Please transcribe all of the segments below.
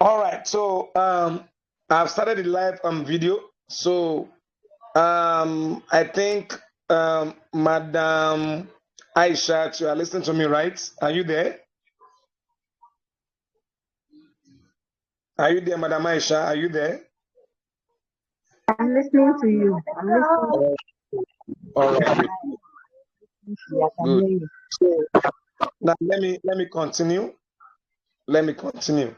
All right, so I've started the live video. So I think Madam Aisha, you are listening to me, right? Are you there? Are you there, Madam Aisha? Are you there? I'm listening to you. I'm listening All right, good, to you. I can good. hear you. So now let me continue. Let me continue.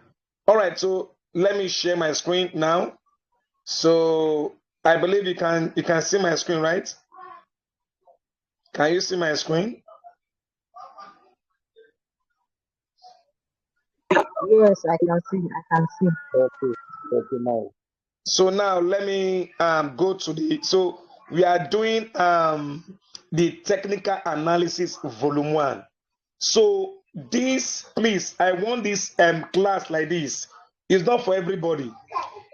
All right, so let me share my screen now. So I believe you can see my screen, right? Can you see my screen? Yes, I can see. I can see. Okay, okay, now. So now let me go to so we are doing the technical analysis volume 1. So this, please, I want this class like this. It's not for everybody.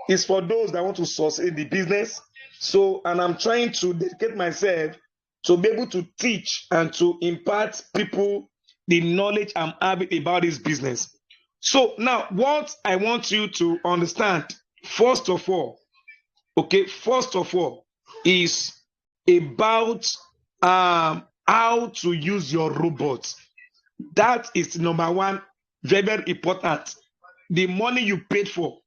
It's for those that want to succeed in the business. So, and I'm trying to dedicate myself to be able to teach and to impart people the knowledge I'm having about this business. So now what I want you to understand, first of all, okay, first of all, is about how to use your robot. That is number one, very, very important. The money you paid for,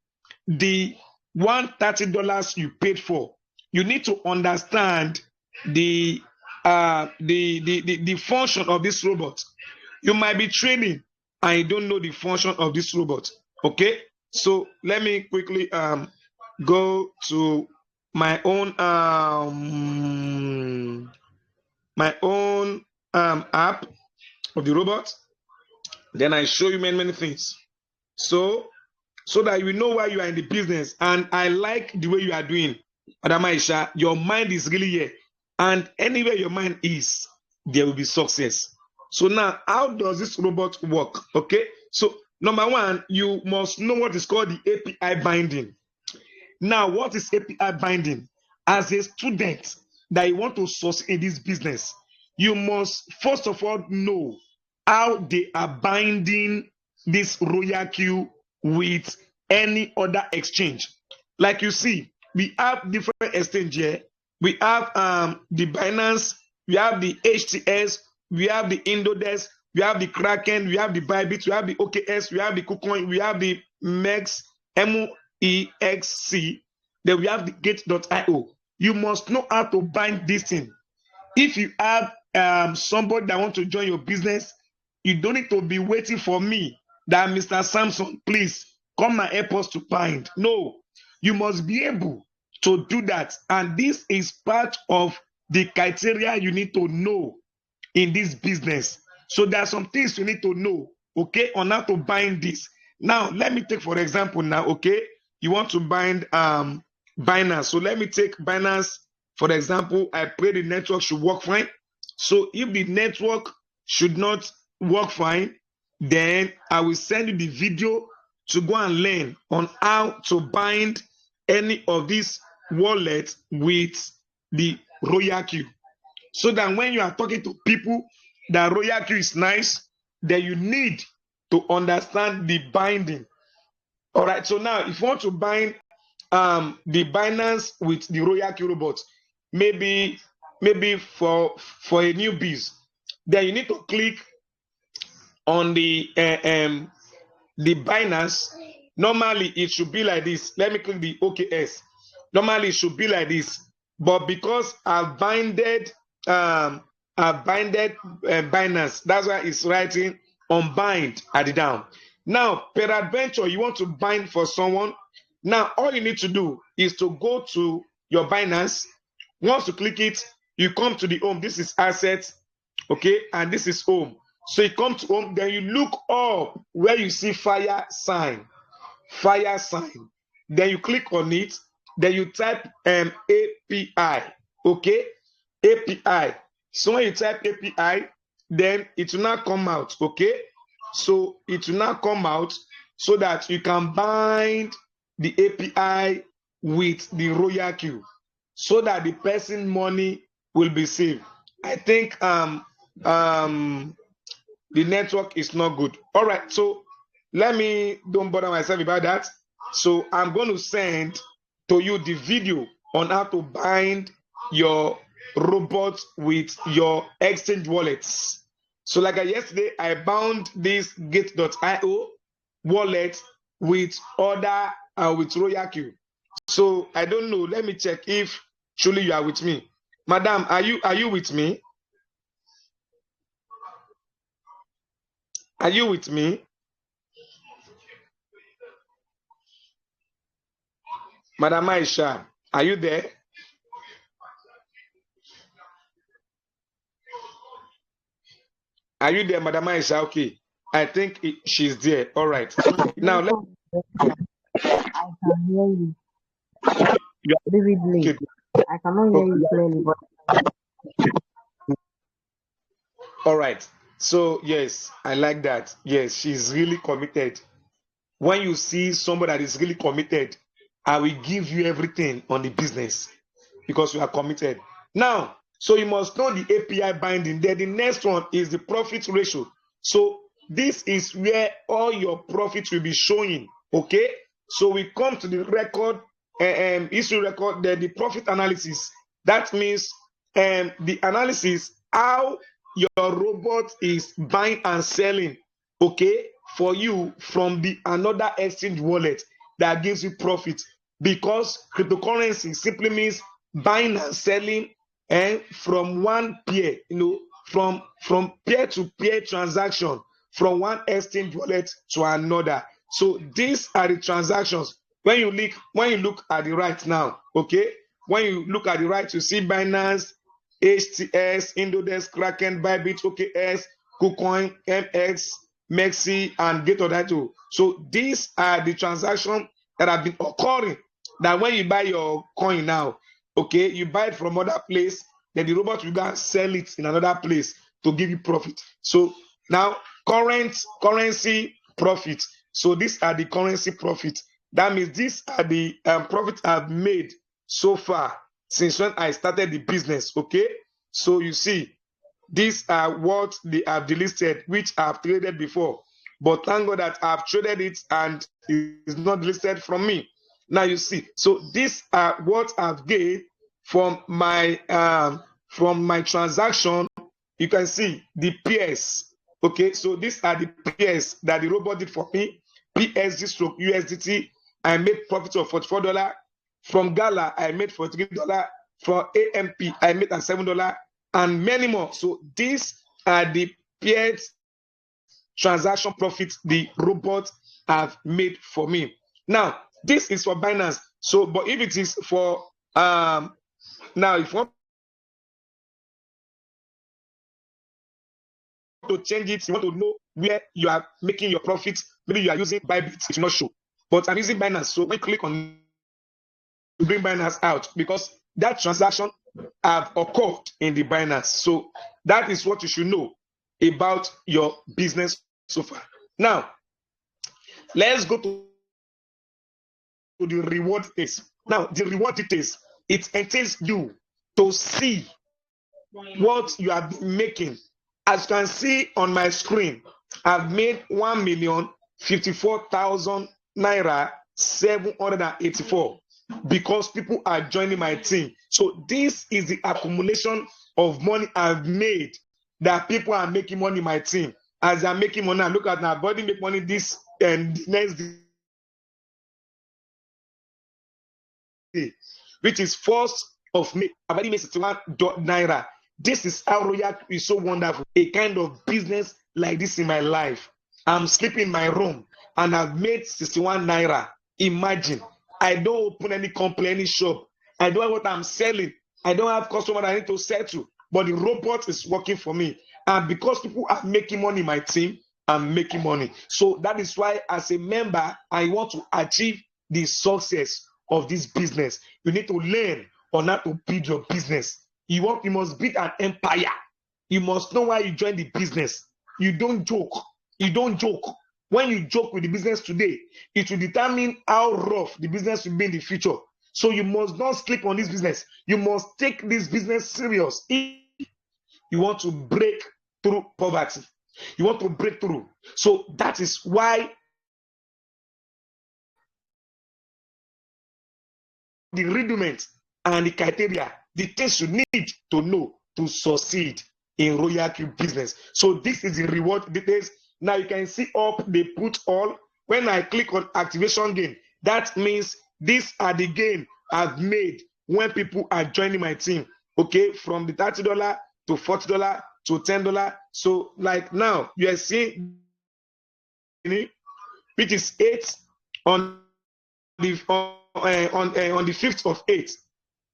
the $130 you paid for, you need to understand the function of this robot. You might be training and you don't know the function of this robot. Okay, so let me quickly go to my own app of the robot. Then I show you many things. So that you know why you are in the business. And I like the way you are doing, Madam Aisha. Your mind is really here. And anywhere your mind is, there will be success. So now, how does this robot work? Okay. So number one, you must know what is called the API binding. Now, what is API binding? As a student that you want to succeed in this business, you must first of all know how they are binding this royal queue with any other exchange. Like you see, we have different exchange here. We have the Binance, we have the HTS, we have the Indodex, we have the Kraken, we have the Bybit, we have the OKS, we have the KuCoin, we have the MEX, MEXC, then we have the Gate.io. You must know how to bind this thing. If you have somebody that want to join your business, you don't need to be waiting for me that Mr. Samson, please come and help us to bind. No, you must be able to do that. And this is part of the criteria you need to know in this business. So there are some things you need to know, okay, on how to bind this. Now, let me take, for example, now, okay, you want to bind Binance. So let me take Binance, for example. I pray the network should work fine. So if the network should not work fine, then I will send you the video to go and learn on how to bind any of these wallets with the Royal Queue. So that when you are talking to people that Royal Queue is nice, then you need to understand the binding. All right. So now, if you want to bind the Binance with the Royal Queue robot, maybe for a newbies, then you need to click on the Binance. Normally, it should be like this. Let me click the OKS. Normally, it should be like this. But because I've binded Binance, that's why it's writing unbind at the down. Now, peradventure, you want to bind for someone. Now, all you need to do is to go to your Binance. Once you click it, you come to the home. This is assets, okay, and this is home. So you come to home, then you look up where you see fire sign. Then you click on it, then you type API, okay, API. So when you type API, then it will not come out, okay. So it will not come out so that you can bind the API with the Royal Queue so that the person money will be saved. I think the network is not good. All right, so let me don't bother myself about that. So I'm going to send to you the video on how to bind your robot with your exchange wallets. So like yesterday, I bound this gate.io wallet with other with Royal Q. So I don't know. Let me check if truly you are with me. Madam, are you with me? Are you with me? Madam Aisha, are you there? Are you there, Madam Aisha? Okay. I think she's there. All right. Now, let I can hear you you vividly. okay. I cannot hear Okay. you clearly, but All right. So, yes, I like that. Yes, she's really committed. When you see somebody that is really committed, I will give you everything on the business because you are committed. Now, so you must know the API binding. Then the next one is the profit ratio. So this is where all your profits will be showing. Okay. So we come to the record, history record, then the profit analysis. That means the analysis how your robot is buying and selling. Okay, for you from the another exchange wallet that gives you profit because cryptocurrency simply means buying and selling and from one peer, from peer to peer transaction from one exchange wallet to another. So these are the transactions. When you look at the right now, okay, when you look at the right, you see Binance, HTS, Indodex, Kraken, Bybit, OKS, KuCoin, MX, Mexi, and Gate.io. So these are the transactions that have been occurring. That when you buy your coin now, okay, you buy it from other place, then the robot will go and sell it in another place to give you profit. So now current currency profit. So these are the currency profit. That means these are the profits I've made so far since when I started the business. Okay, so you see, these are what they have delisted, which I've traded before. But thank God that I've traded it and it's not listed from me. Now you see, so these are what I've gained from my transaction. You can see the PS. Okay, so these are the PS that the robot did for me. PSG stroke USDT. I made profit of $44. From Gala, I made $43. For AMP, I made at $7 and many more. So these are the peers transaction profits the robot have made for me. Now, this is for Binance. So, but if it is for now, if you want to change it, you want to know where you are making your profits, maybe you are using Bybit, it will not show. But I'm using Binance. So when you click on bring Binance out because that transaction have occurred in the Binance. So that is what you should know about your business so far. Now, let's go to the reward details. Now, the reward details, it entails you to see what you have been making. As you can see on my screen, I've made 1,054,000 naira 784 because people are joining my team. So this is the accumulation of money I've made that people are making money in my team. As they're making money, I look at my body make money this and the next day, which is 1st of May. I've already made 61 naira. This is how Royal is so wonderful. A kind of business like this in my life. I'm sleeping in my room and I've made 61 naira. Imagine, I don't open any company, any shop. I don't know what I'm selling. I don't have customer I need to sell to, but the robot is working for me. And because people are making money in my team, I'm making money. So that is why, as a member, I want to achieve the success of this business. You need to learn on how to build your business. You must build an empire. You must know why you join the business. You don't joke. You don't joke. When you joke with the business today, it will determine how rough the business will be in the future. So you must not sleep on this business. You must take this business serious if you want to break through poverty. You want to break through. So that is why the rudiments and the criteria, the things you need to know to succeed in Royal Q business. So this is the reward details. Now you can see up, they put all. When I click on activation gain, that means these are the gain I've made when people are joining my team. Okay, from the $30 to $40 to $10. So like now you are seeing, which is 8 on the on the 5th of 8th,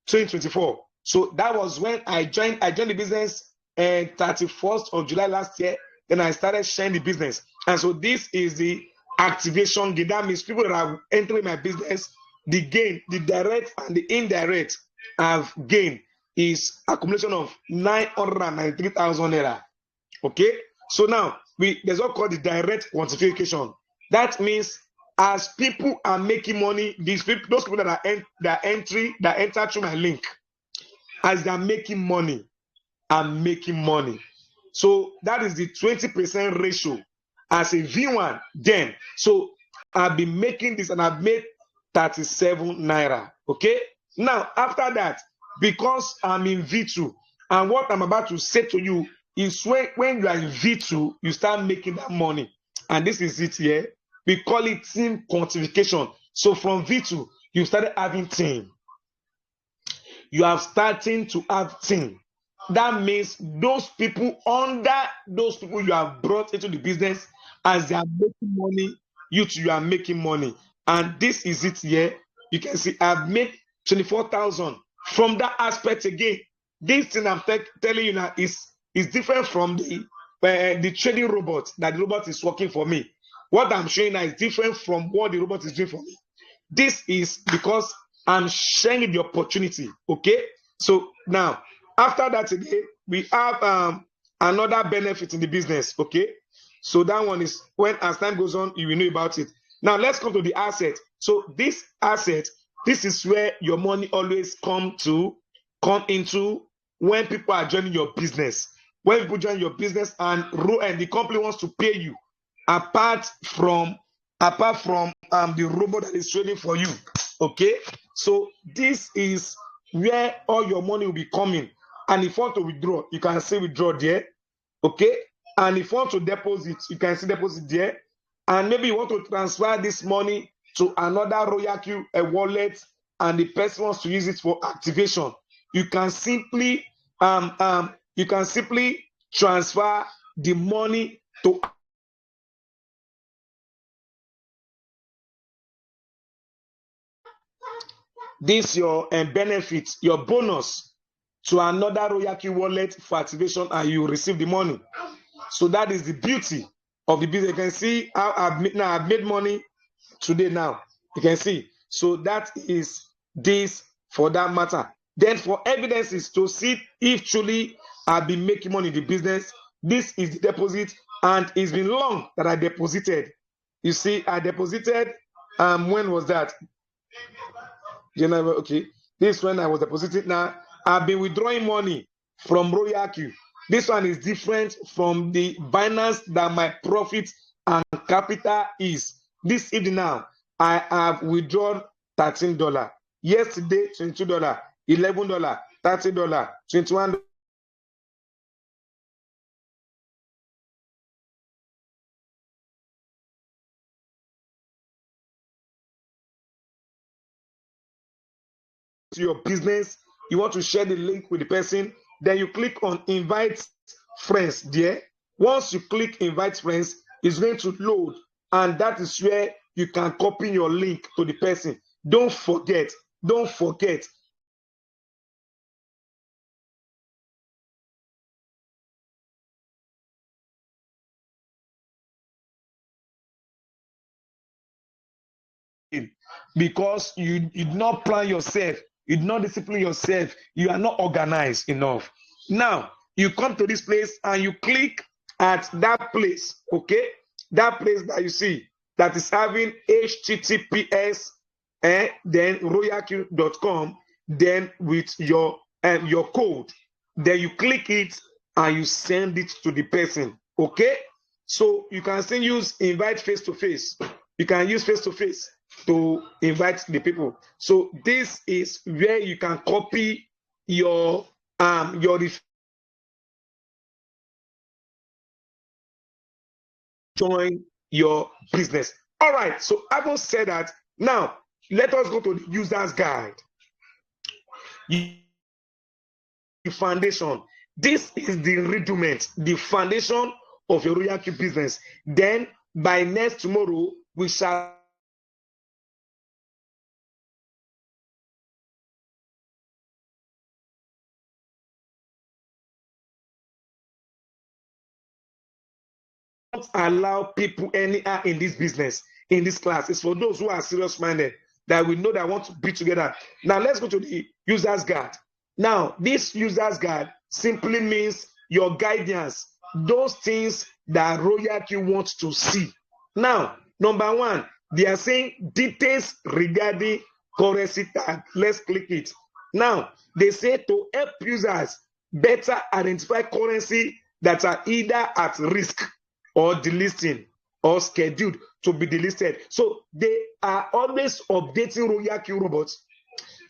2024. So that was when I joined the business 31st of July last year. Then I started sharing the business. And so this is the activation gain. That means people that are entering my business, the gain, the direct and the indirect I've gained is accumulation of 993,000 naira. Okay, so now there's what called the direct quantification. That means as people are making money, those people that enter through my link, as they are making money, I'm making money. So that is the 20% ratio as a V1 then. So I've been making this and I've made 37 naira. Okay, now after that, because I'm in V2, and what I'm about to say to you is when you are in V2, you start making that money. And this is it here. We call it team quantification. So from V2, you started having team. You are starting to have team. That means those people under those people you have brought into the business, as they are making money, you are making money. And this is it here. You can see I've made 24,000 from that aspect again. This thing I'm telling you now is different from the trading robot, that the robot is working for me. What I'm showing now is different from what the robot is doing for me. This is because I'm sharing the opportunity. Okay, so now after that again, we have another benefit in the business. Okay, so that one is when, as time goes on, you will know about it. Now let's come to the asset. So this asset, this is where your money always come into when people are joining your business. When people join your business and the company wants to pay you apart from the robot that is trading for you. Okay, so this is where all your money will be coming. And if you want to withdraw, you can see withdraw there. Okay, and if you want to deposit, you can see deposit there. And maybe you want to transfer this money to another Royal Q wallet, and the person wants to use it for activation. You can simply transfer the money to this your benefit, your bonus to another Royal Q wallet for activation, and you receive the money. So that is the beauty of the business. You can see how I've made money today now. You can see. So that is this for that matter. Then for evidences to see if truly I've been making money in the business, this is the deposit, and it's been long that I deposited. You see, I deposited, when was that? January, okay. This when I was depositing. Now I've been withdrawing money from Royal Q. This one is different from the Binance that my profit and capital is. This evening now, I have withdrawn $13. Yesterday, $22, $11, $30, $21. To your business, you want to share the link with the person, then you click on invite friends there. Once you click invite friends, it's going to load, and that is where you can copy your link to the person. Don't forget because you did not plan yourself, you did not discipline yourself, you are not organized enough. Now you come to this place and you click at that place. Okay, that place that you see that is having https then royalq.com, then with your code, then you click it and you send it to the person. Okay, so you can still use invite face to face. You can use face-to-face to invite the people. So this is where you can copy your join your business. All right. So having said that, now let us go to the user's guide. The foundation. This is the rudiment, the foundation of your Royal Q business. Then by next tomorrow, we shall not allow people anyhow in this business, in this class. It's for those who are serious minded that we know that want to be together. Now let's go to the user's guide. Now, this user's guide simply means your guidance, those things that Royal Q wants to see. Now, number one, they are saying details regarding currency tag. Let's click it. Now, they say to help users better identify currency that are either at risk or delisting or scheduled to be delisted. So they are always updating Royal Q robots.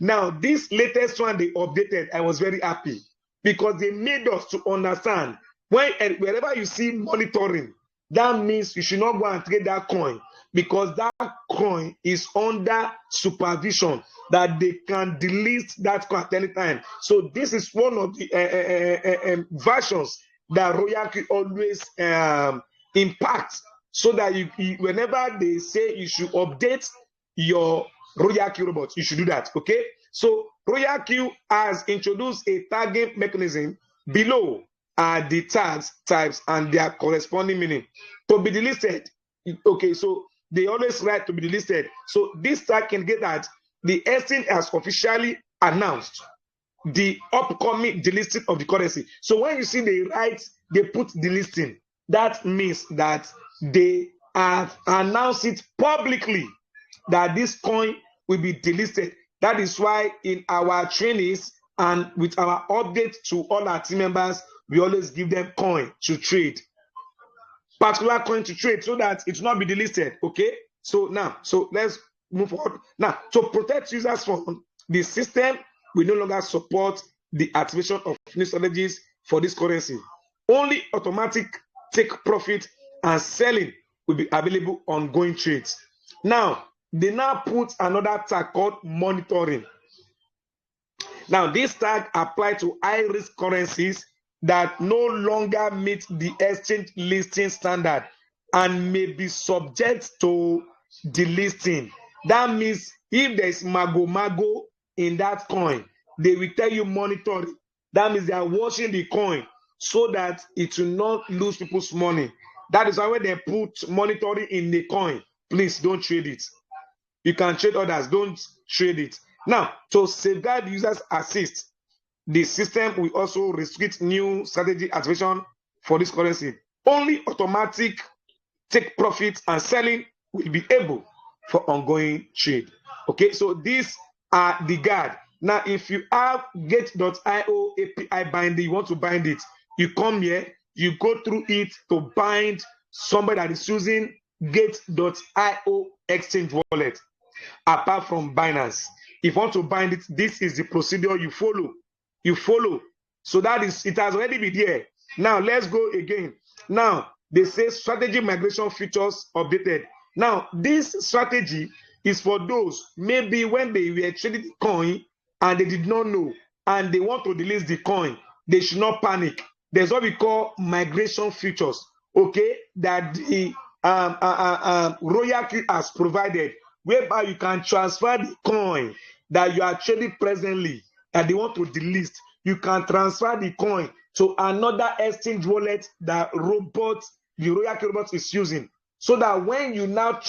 Now, this latest one they updated, I was very happy because they made us to understand wherever you see monitoring, that means you should not go and trade that coin because that coin is under supervision that they can delete that coin at any time. So this is one of the versions that Royal Q always impacts so that you whenever they say you should update your Royal Q robot, you should do that, okay? So Royal Q has introduced a tagging mechanism below are the tags, types, and their corresponding meaning. To be delisted, okay, so they always write to be delisted. So this tag can get that the exchange has officially announced the upcoming delisting of the currency. So when you see they write, they put delisting, that means that they have announced it publicly that this coin will be delisted. That is why in our trainings and with our update to all our team members, we always give them coin to trade, particular coin to trade, so that it will not be delisted. Okay. So now, so let's move forward. Now, to protect users from the system, we no longer support the activation of new strategies for this currency. Only automatic take profit and selling will be available on ongoing trades. Now, they now put another tag called monitoring. Now, this tag applies to high-risk currencies that no longer meet the exchange listing standard and may be subject to delisting. That means if there is mago in that coin, they will tell you monitoring. That means they are watching the coin so that it will not lose people's money. That is why when they put monitoring in the coin, please don't trade it. You can trade others, don't trade it. Now, to safeguard users assist, the system will also restrict new strategy activation for this currency. Only automatic take profit and selling will be able for ongoing trade. Okay, so these are the guard. Now, if you have Gate.io API binding, you want to bind it, you come here, you go through it to bind somebody that is using Gate.io exchange wallet. Apart from Binance, if you want to bind it, this is the procedure you follow. You follow. So that is, it has already been there. Now let's go again. Now they say strategy migration features updated. Now this strategy is for those maybe when they were trading the coin and they did not know and they want to delete the coin, they should not panic. There's what we call migration features, okay, that the Royal Q has provided, whereby you can transfer the coin that you are trading presently that they want to delist. You can transfer the coin to another exchange wallet that the Royal Q robot is using, so that when you now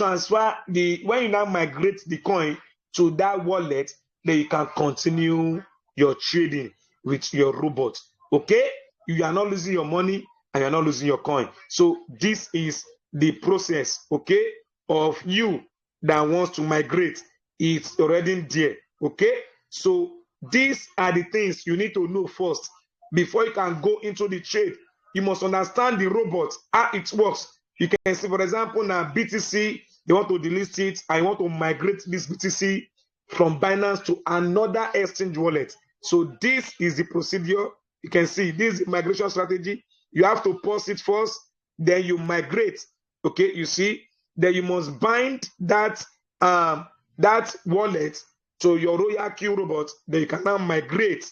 migrate the coin to that wallet, then you can continue your trading with your robot. Okay, you are not losing your money and you're not losing your coin. So this is the process, okay, of you that wants to migrate. It's already there. Okay, so these are the things you need to know first before you can go into the trade. You must understand the robot, how it works. You can see, for example, now BTC they want to delist it, I want to migrate this BTC from Binance to another exchange wallet. So this is the procedure. You can see this is the migration strategy. You have to pause it first, then you migrate. Okay, you see, then you must bind that that wallet to your Royal Q robot. Then you can now migrate.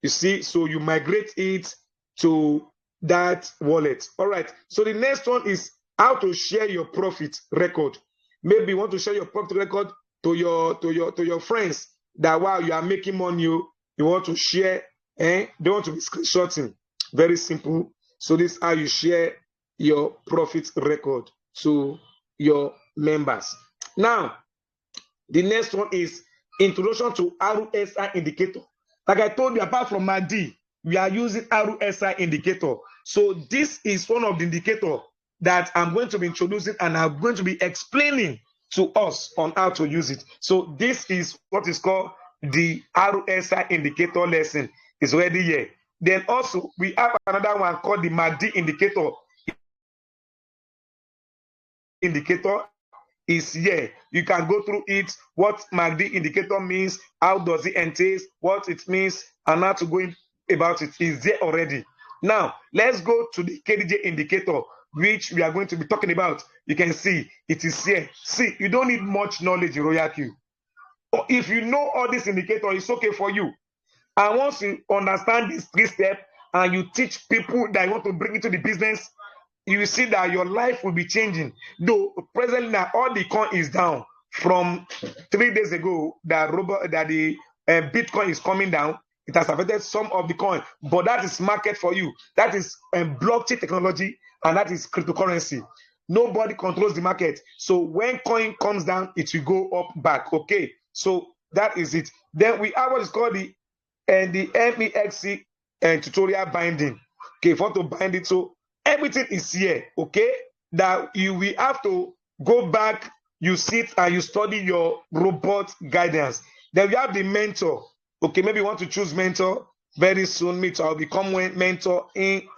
You see, so you migrate it to that wallet. All right. So the next one is how to share your profit record. Maybe you want to share your profit record to your friends that while you are making money, you want to share, they want to be screenshotting. Very simple. So this is how you share your profit record to your members. Now, the next one is introduction to RSI indicator. Like I told you, apart from MACD, we are using RSI indicator. So this is one of the indicators that I'm going to be introducing and I'm going to be explaining to us on how to use it. So this is what is called the RSI indicator lesson. It's already here. Then also we have another one called the MACD indicator is here. You can go through it, what MACD indicator means, how does it entail, what it means, and how to go in about it is there already. Now, let's go to the KDJ indicator, which we are going to be talking about. You can see it is here. See, you don't need much knowledge in Royal Q. If you know all this indicator, it's okay for you. And once you understand these 3 steps and you teach people that you want to bring into the business, you will see that your life will be changing. Though presently now all the coin is down from 3 days ago that the Bitcoin is coming down. It has affected some of the coin, but that is market for you. That is blockchain technology, and that is cryptocurrency. Nobody controls the market. So when coin comes down, it will go up back. Okay, so that is it. Then we have what is called the MEXC tutorial binding. Okay, if you want to bind it, so everything is here. Okay, that you will have to go back, you sit and you study your robot guidance. Then we have the mentor. Okay, maybe you want to choose mentor very soon. Me too, I'll become mentor in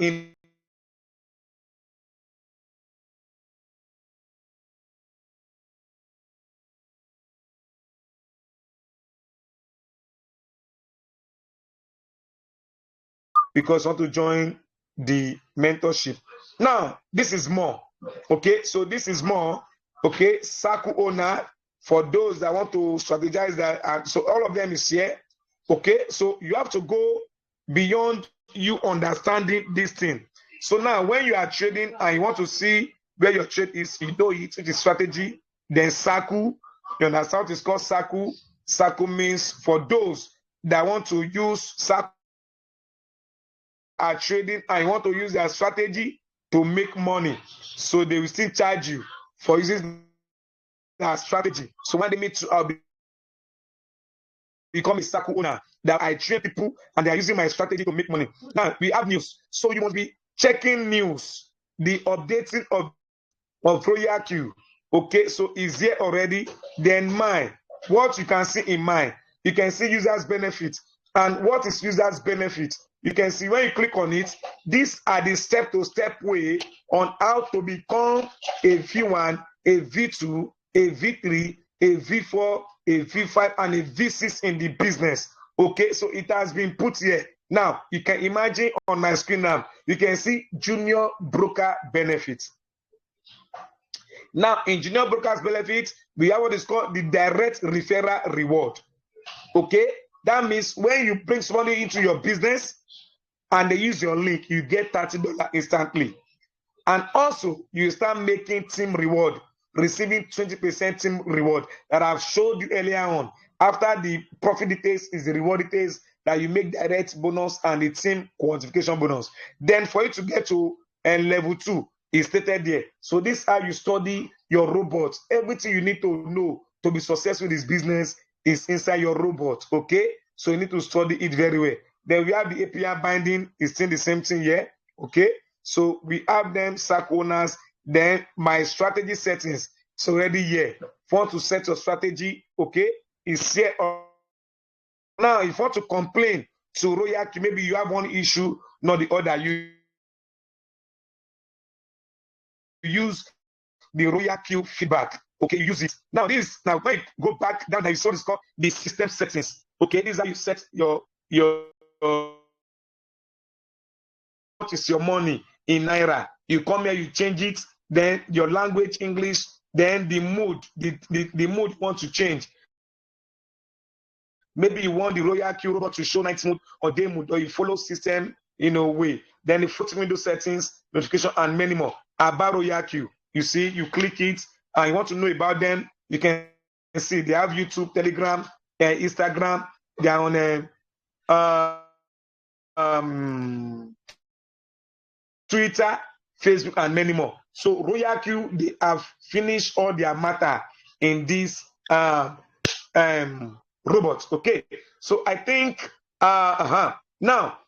because I want to join the mentorship. Now, this is more. Okay, so this is more. Okay, Saku owner for those that want to strategize that. And so all of them is here. Okay, so you have to go beyond you understanding this thing. So now when you are trading and you want to see where your trade is, you know it is strategy, then Saku, you understand what is called Saku. Saku means for those that want to use Saku are trading and you want to use their strategy to make money. So they will still charge you for using their strategy. So when they meet to become a Saku owner, that I train people and they are using my strategy to make money. Now we have news. So you must be checking news, the updating of Royal Q. Okay, so is here already. Then mine. What you can see in mine, you can see users benefit. And what is users benefit? You can see when you click on it, these are the step-to-step way on how to become a V1, a V2, a V3, a V4, a V5, and a V6 in the business. Okay, so it has been put here. Now, you can imagine on my screen now, you can see junior broker benefits. Now, in junior brokers benefits, we have what is called the direct referral reward. Okay, that means when you bring somebody into your business and they use your link, you get $30 instantly. And also, you start making team reward, receiving 20% team reward that I've showed you earlier on. After the profit details is the reward details that you make direct bonus and the team quantification bonus. Then for you to get to level 2, is stated there. So this is how you study your robot. Everything you need to know to be successful in this business is inside your robot. Okay, so you need to study it very well. Then we have the API binding. It's still the same thing here. Okay, so we have them SAC owners. Then my strategy settings. It's already here. If you want to set your strategy, okay, it's here. Now, if you want to complain to Royal, maybe you have one issue, not the other. You use the Royal Q feedback. Okay, you use it. Now this, now when you go back down, you saw this called the system settings. Okay, this is how you set your what is your money in naira. You come here, you change it, then your language English, then the mood, the mood want to change. Maybe you want the royal queue robot to show night mode or day mode, or you follow system way. Then the floating window settings, notification, and many more. About royal queue, you see, you click it, and you want to know about them. You can see they have YouTube, Telegram, Instagram. They are on Twitter, Facebook, and many more. So Royal Q, they have finished all their matter in this robot. Okay, so I think now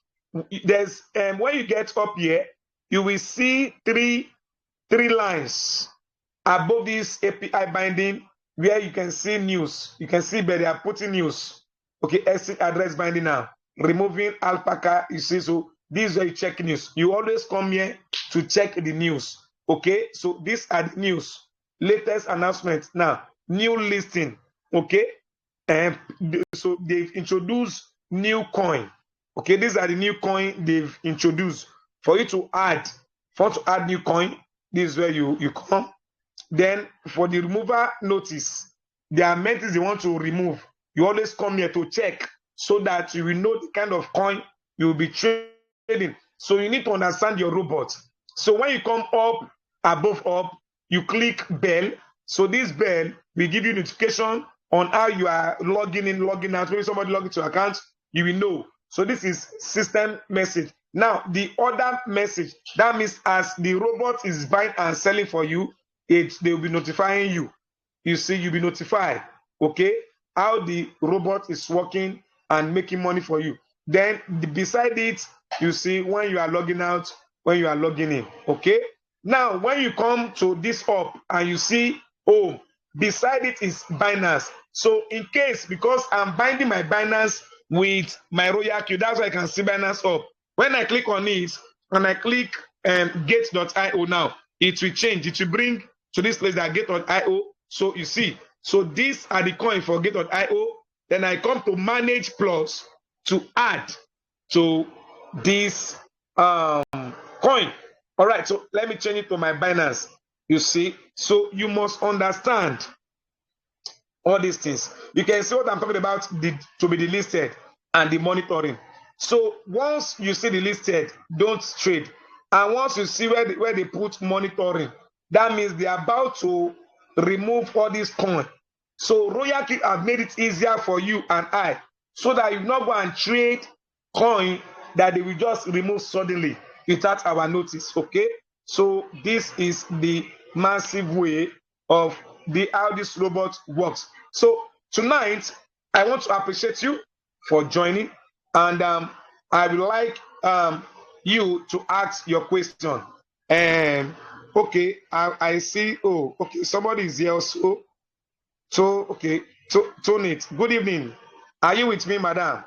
there's when you get up here, you will see three lines above this API binding where you can see news. You can see, but they are putting news. Okay, exit address binding now. Removing alpaca, you see, so this is where you check news. You always come here to check the news. Okay, so these are the news. Latest announcement. Now, new listing. Okay, and so they've introduced new coin. Okay, these are the new coin they've introduced. For you to add, new coin, this is where you come. Then for the removal notice, there are many things they want to remove. You always come here to check so that you will know the kind of coin you will be trading. So you need to understand your robot. So when you come up, above up, you click bell. So this bell will give you notification on how you are logging in, logging out. When somebody log into your account, you will know. So this is system message. Now, the other message, that means as the robot is buying and selling for you, they will be notifying you. You see, you'll be notified, okay, how the robot is working and making money for you. Then beside it, you see when you are logging out, when you are logging in, okay? Now, when you come to this up and you see, oh, beside it is Binance. So in case, because I'm binding my Binance with my Royal Q, that's why I can see Binance up. When I click on it and I click gate.io now, it will change. It will bring to this place that gate.io. So you see, so these are the coin for gate.io. Then I come to manage plus to add to this coin. All right, so let me change it to my Binance. You see, so you must understand all these things. You can see what I'm talking about, to be delisted and the monitoring. So once you see the listed, don't trade. And once you see where they put monitoring, that means they are about to remove all these coins. So Royalty have made it easier for you and I, so that you not go and trade coin that they will just remove suddenly without our notice. Okay, so this is the massive way of how this robot works. So tonight, I want to appreciate you for joining, and I would like you to ask your question. And okay, I see. Oh, okay, somebody is here also. So okay, so Tony, good evening. Are you with me, madam?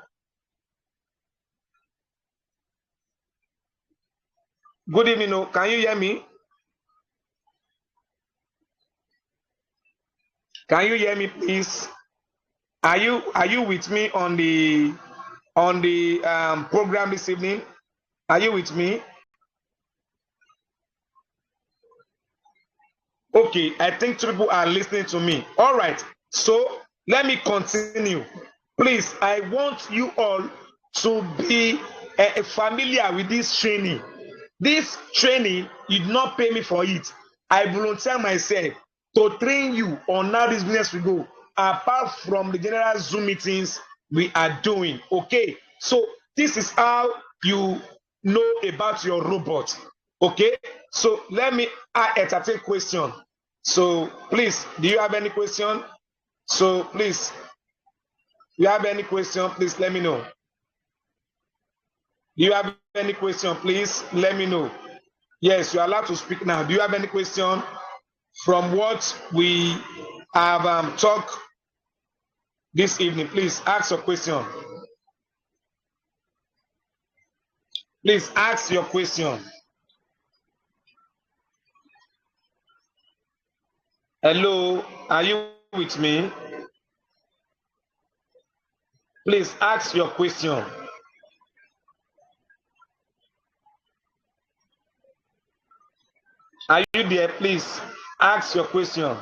Good evening. Oh, can you hear me? Can you hear me, please? Are you with me on the program this evening? Are you with me? Okay, I think two people are listening to me. All right, so let me continue. Please, I want you all to be familiar with this training. This training, you did not pay me for it. I volunteer myself to train you on how this business will go, apart from the general Zoom meetings we are doing. Okay, so this is how you know about your robot. Okay, so let me entertain question. So please, do you have any question? So please, you have any question, please let me know. Do you have any question, please let me know. Yes, you are allowed to speak now. Do you have any question from what we have talked this evening? Please ask your question. Please ask your question. Hello, are you with me? Please ask your question. Are you there? Please ask your question.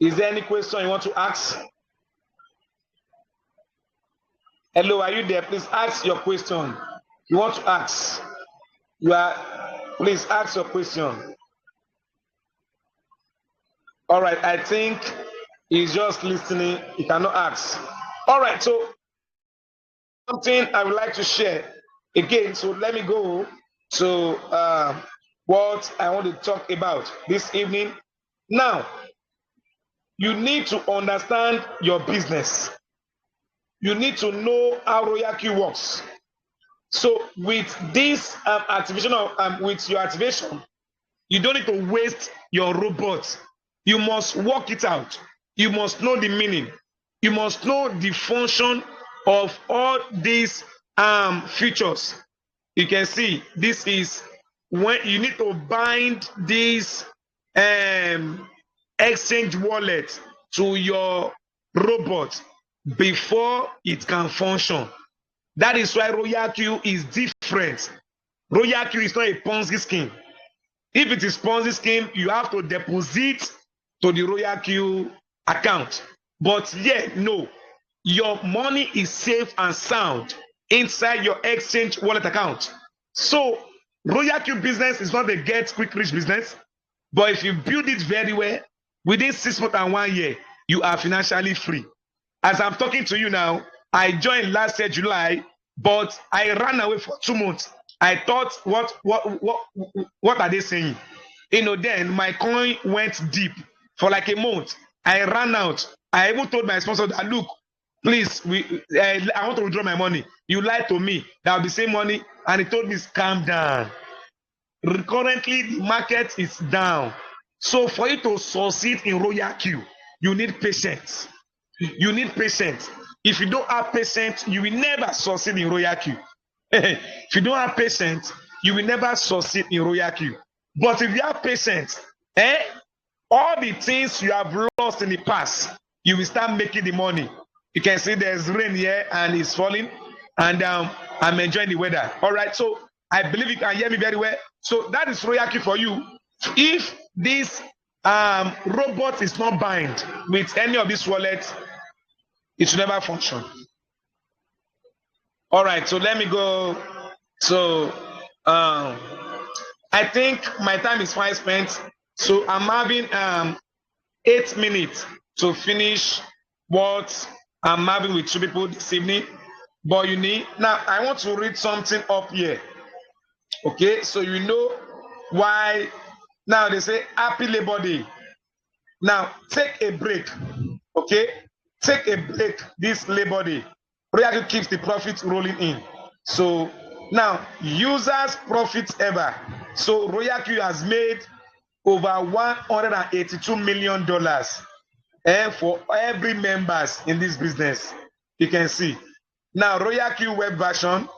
Is there any question you want to ask? Hello, are you there? Please ask your question. You want to ask? You are. Please ask your question. All right, I think he's just listening. He cannot ask. All right, so something I would like to share again. So let me go to what I want to talk about this evening. Now, you need to understand your business. You need to know how Royal Q works. So with this activation of with your activation, you don't need to waste your robot. You must work it out. You must know the meaning. You must know the function of all these features. You can see this is when you need to bind this exchange wallet to your robot before it can function. That is why Royal Q is different. Royal Q is not a Ponzi scheme. If it is Ponzi scheme, you have to deposit to the Royal Q account. But yet, no, your money is safe and sound inside your exchange wallet account. So, Royal Q business is not a get quick rich business, but if you build it very well, within 6 months and 1 year, you are financially free. As I'm talking to you now, I joined last year, July, but I ran away for 2 months. I thought, what are they saying? Then my coin went deep for like a month. I ran out. I even told my sponsor that, look, please, I want to withdraw my money. You lied to me. That will be same money. And he told me, calm down. Currently, the market is down. So for you to succeed in Royal Q, you need patience. You need patience. If you don't have patience, you will never succeed in Royal Q. If you don't have patience, you will never succeed in Royal Q. But if you have patience, all the things you have lost in the past, you will start making the money. You can see there's rain here and it's falling, and I'm enjoying the weather. All right, so I believe you can hear me very well. So that is Royal Q for you. If this robot is not bind with any of these wallets, it should never function. All right, so let me go. So I think my time is fine spent. So I'm having 8 minutes to finish what I'm having with 2 people this evening. But you need now. I want to read something up here. Okay, so you know why. Now they say Happy Labor Day. Now take a break. Okay, take a break this Labor Day. Royal keeps the profits rolling in. So now users profits ever. So Royal Q has made over $182 million for every members in this business. You can see. Now Royal Q web version,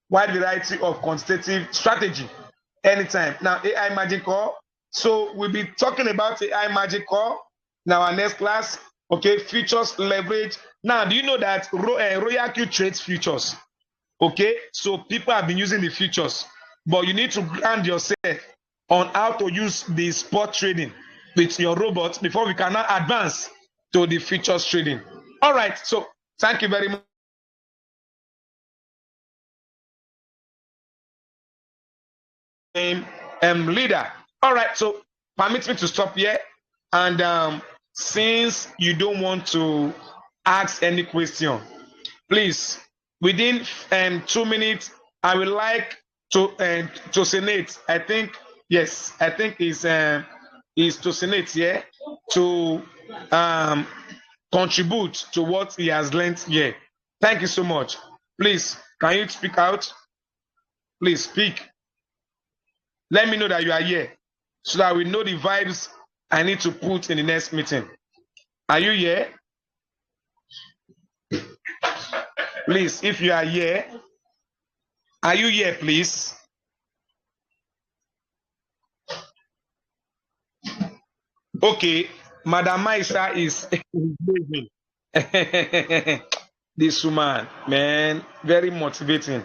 wide variety of quantitative strategy anytime. Now AI Magic Call. So we'll be talking about AI Magic Call in our next class. Okay, futures leverage. Now, do you know that Royal Q trades futures? Okay, so people have been using the futures, but you need to ground yourself on how to use the spot trading with your robots before we can now advance to the futures trading. All right, so thank you very much. Leader. All right, so permit me to stop here. And since you don't want to ask any question, please, within 2 minutes, I would like to Senate. I think yes, I think is to Senate here to contribute to what he has learned here. Thank you so much. Please, can you speak out? Please speak. Let me know that you are here so that we know the vibes I need to put in the next meeting. Are you here? Please, if you are here, are you here, please? Okay, Madam Maisha is this woman, man, very motivating.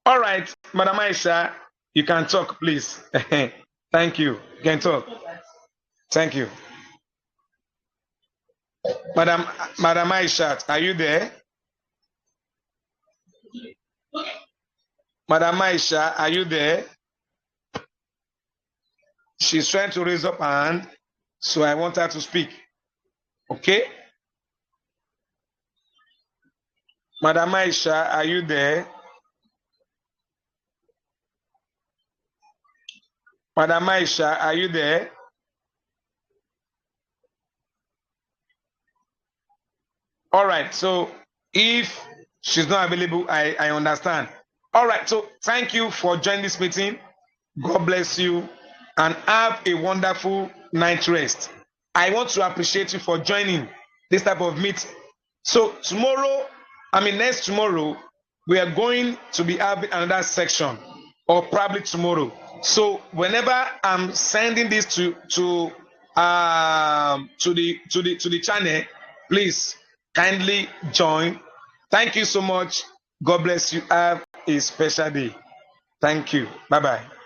All right, Madam Aisha, you can talk, please. Thank you. You can talk. Thank you. Madam Aisha, are you there? Madam Aisha, are you there? She's trying to raise up her hand, so I want her to speak. Okay? Madam Aisha, are you there? Madam Aisha, are you there? All right, so if she's not available, I understand. All right, so thank you for joining this meeting. God bless you and have a wonderful night rest. I want to appreciate you for joining this type of meeting. So next tomorrow, we are going to be having another section, or probably tomorrow. So whenever I'm sending this to the channel, please kindly join. Thank you so much. God bless you. Have a special day. Thank you. Bye bye.